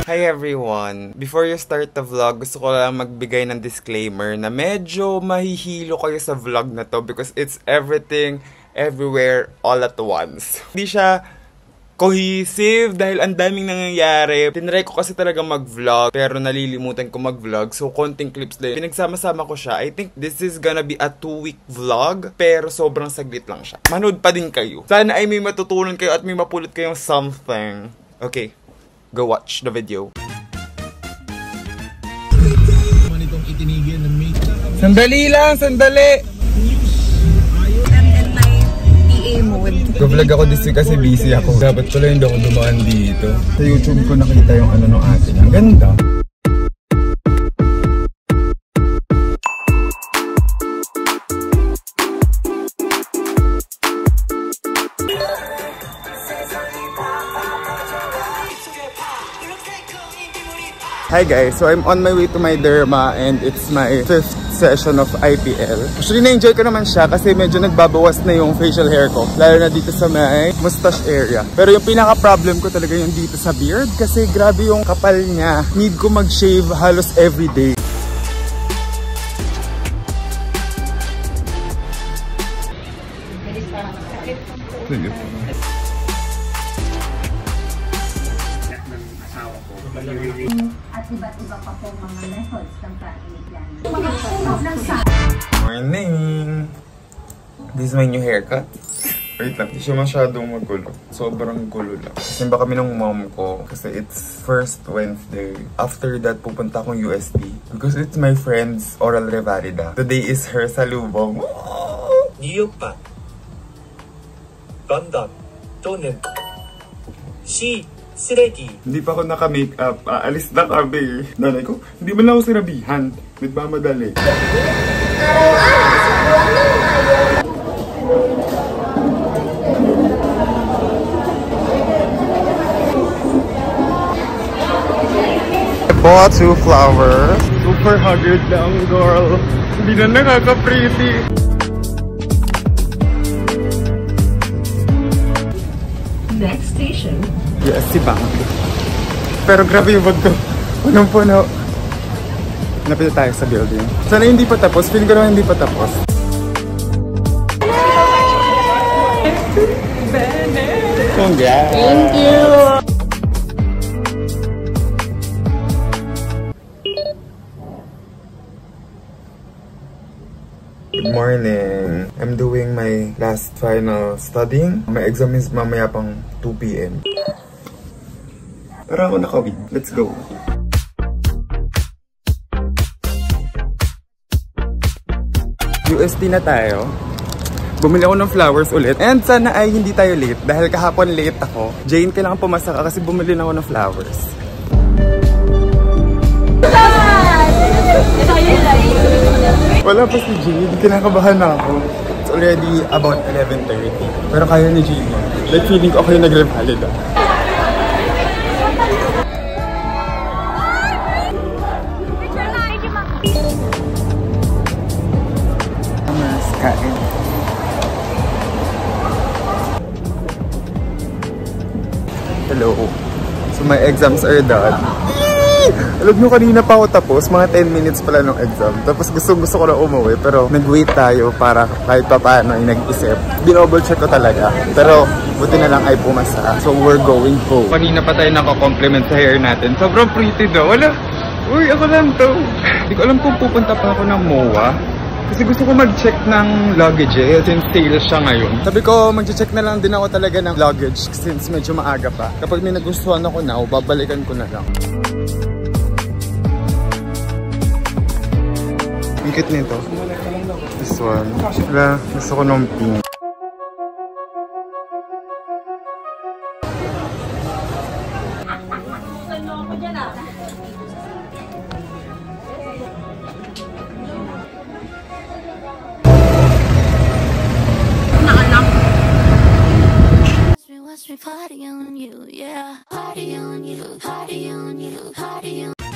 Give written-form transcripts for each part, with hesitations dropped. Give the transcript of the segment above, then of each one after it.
Hi everyone! Before you start the vlog, gusto ko lang magbigay ng disclaimer na medyo mahihilo kayo sa vlog na to because it's everything, everywhere, all at once. Hindi siya cohesive dahil ang daming nangyayari. Tinry ko kasi talaga mag-vlog pero nalilimutan ko mag-vlog, so konting clips din. Pinagsama-sama ko siya. I think this is gonna be a 2-week vlog pero sobrang saglit lang siya. Manood pa din kayo. Sana ay may matutunan kayo at may mapulot kayong something. Okay, go watch the video. Sandali lang, sandali! Go-vlog ako this week kasi busy ako. Dapat pala hindi ako dumaan dito. Sa YouTube ko nakita yung ano nung ate. Ang ganda. Hi guys, so I'm on my way to my derma and it's my 5th session of IPL. Actually, na-enjoy ko naman siya kasi medyo nagbabawas na yung facial hair ko. Lalo na dito sa may mustache area. Pero yung pinaka-problem ko talaga yung dito sa beard kasi grabe yung kapal niya. Need ko mag-shave halos everyday. At iba't iba pa po mga methods ng pag-iiglan. Morning! This is my new haircut. Wait lang, hindi siya masyadong magulo. Sobrang gulo lang. Simba kami ng mom ko kasi it's first Wednesday. After that, pupunta akong UST because it's my friend's oral revalida. Today is her salubong. 뉴욕 반 런던 또는 시 쓰레기. Hindi pa ako naka-makeup. Aalis na kami. Nanay ko, hindi man lang ako sinabihan. Nagmamadali. I bought 2 flowers. Super haggard lang, girl. Hindi na nakaka-pretty. Next station. Yes, si Bank. Pero grabe yung bag ko. Punong-puno. Napita tayo sa building. Sana hindi pa tapos. Feeling ko naman hindi pa tapos. Congrats! Thank you! Good morning. I'm doing my last final studying. My exam is mamaya pang 2 PM. Tara ako nakawid. Let's go. UST na tayo. Bumili ako ng flowers ulit. And sana ay hindi tayo late. Dahil kahapon late ako. Jane, kailangan pumasa ka kasi bumili na ako ng flowers. Wala pa si Jane. Kinakabahan na ako. It's already about 11:30. Pero kaya ni Jane. Like feeling ko ako yung nag-revalid. Kain. Hello. So my exams are done. Alam nyo, kanina pa ako tapos, mga 10 minutes pala ng exam. Tapos gusto ko na umuwi, pero nag-wait tayo para kahit pa paano ay nag-isip. Dinoble check ko talaga, pero buti na lang ay pumasa. So we're going home. Kanina pa tayo nakakompliment sa hair natin. Sobrang pretty daw. Wala. Uy, ako lang to. Hindi ko alam kung pupunta pa ako ng MOA. Kasi gusto ko mag-check ng luggage since sale siya ngayon. Sabi ko, mag-check na lang din ako talaga ng luggage since medyo maaga pa. Kapag may nagustuhan ako na, babalikan ko na lang. Ang cute nito. This one. Wala, gusto ko ng pink. Party on you, yeah. Party on you, party on you, party on you.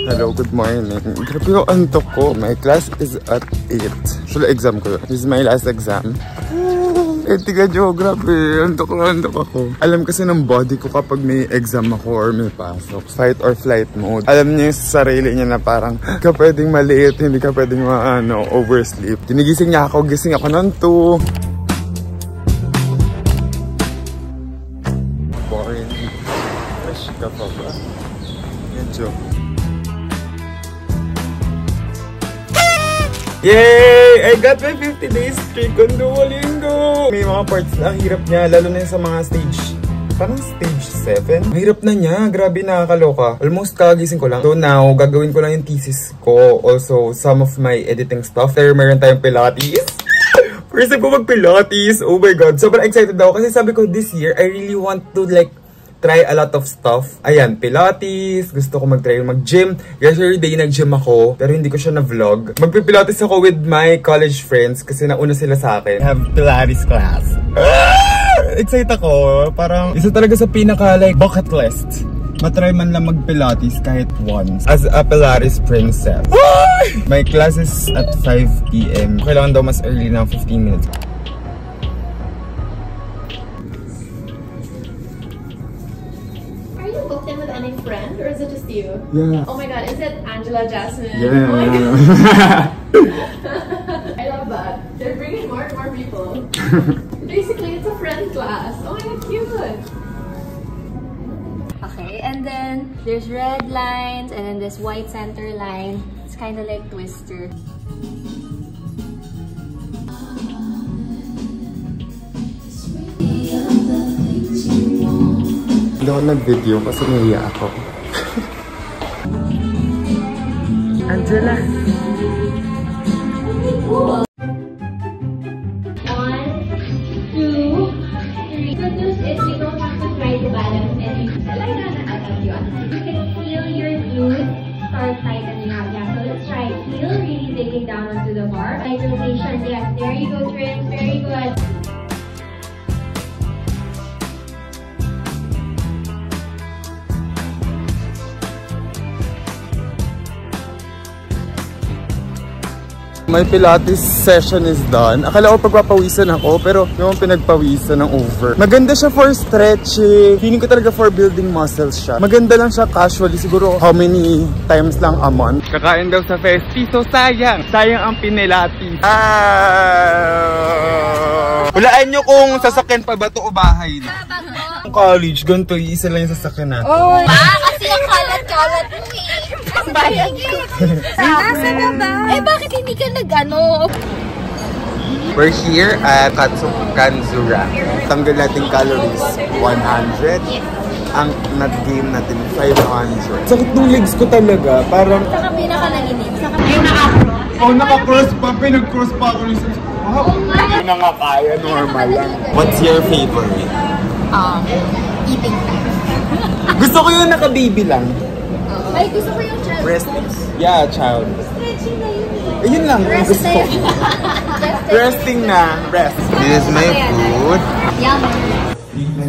Hello, good morning. Grabe yung antok ko. My class is at 8. Actually, exam ko yun. This is my last exam. Etika geography. Antok ako. Alam kasi ng body ko kapag may exam ako or may pasok. Fight or flight mode. Alam niya yung sarili niya na parang ka pwedeng maliit, hindi ka pwedeng oversleep. Ginigising niya ako, gising ako ng 2. Boring. Fresh ka pa ba? Medyo. Yay! I got my 50 days streak on Duolingo! May mga parts na ang hirap niya, lalo na sa mga stage. Parang stage 7. Ang hirap na niya. Grabe, nakakaloka. Almost kagising ko lang. So now, gagawin ko lang yung thesis ko. Also, some of my editing stuff. There, meron tayong Pilates. First time ko mag-Pilates. Oh my God. Sobrang excited ako. Kasi sabi ko, this year, I really want to try a lot of stuff. Ayan, Pilates. Gusto ko mag-try mag-gym. Yesterday, nag-gym ako. Pero hindi ko siya na-vlog. Magpipilates ako with my college friends. Kasi nauna sila sa akin. I have Pilates class. Excited ako. Parang isa talaga sa pinaka bucket list. Matry man lang mag-Pilates kahit once. As a Pilates princess. My class is at 5 PM. Kailangan daw mas early na 15 minutes. Friend, or is it just you? Yeah. Oh my God, is it Angela Jasmine? Yeah. Oh my God. I love that. They're bringing more and more people. Basically, it's a friend class. Oh my God, cute. Okay, and then there's red lines and then this white center line. It's kind of like twister. Hindi ako nag-video kasi nahiya ako. Angela! 1, 2, 3. Good news is you don't have to try to balance anything. Lie down na agad yun. You can feel your glutes start tightening up. Yeah, so let's try. Feel really digging down onto the bar. Visualization, yes. There you go, Trin. Very good. My Pilates session is done. Akala ko pagpapawisan ako, pero yung pinagpawisan ng over. Maganda siya for stretching. Feeling ko talaga for building muscles siya. Maganda lang siya casually. Siguro how many times lang a month. Kakain daw sa festi. So sayang. Sayang ang Pilates. Hulaan nyo kung sasakyan pa ba ito o bahay na. College, ganito. Isa lang yung sasakyan natin. Oh, kasi yung kalat-kalat mo eh. Bayad ko. Nasa baba. Eh, bakit hindi ka nag-ano? We're here at Kanzura. Tanggal natin calories, 100. Ang nag-game natin, 500. Sakit ng legs ko talaga. Parang... Saka pinaka-nanginig. Saka pinaka-cross. Oh, naka-cross pa. Pinag-cross pa ako. Wow. Hindi na nga kaya. Normal lang. What's your favorite? Eating time. Gusto ko yung naka-baby lang. Ay, gusto ko yung child. Resting. Yeah, child. Stretching na yun eh. Ayun lang. Rest Gusto ko. na Resting na. Rest. This is my food. Yum. May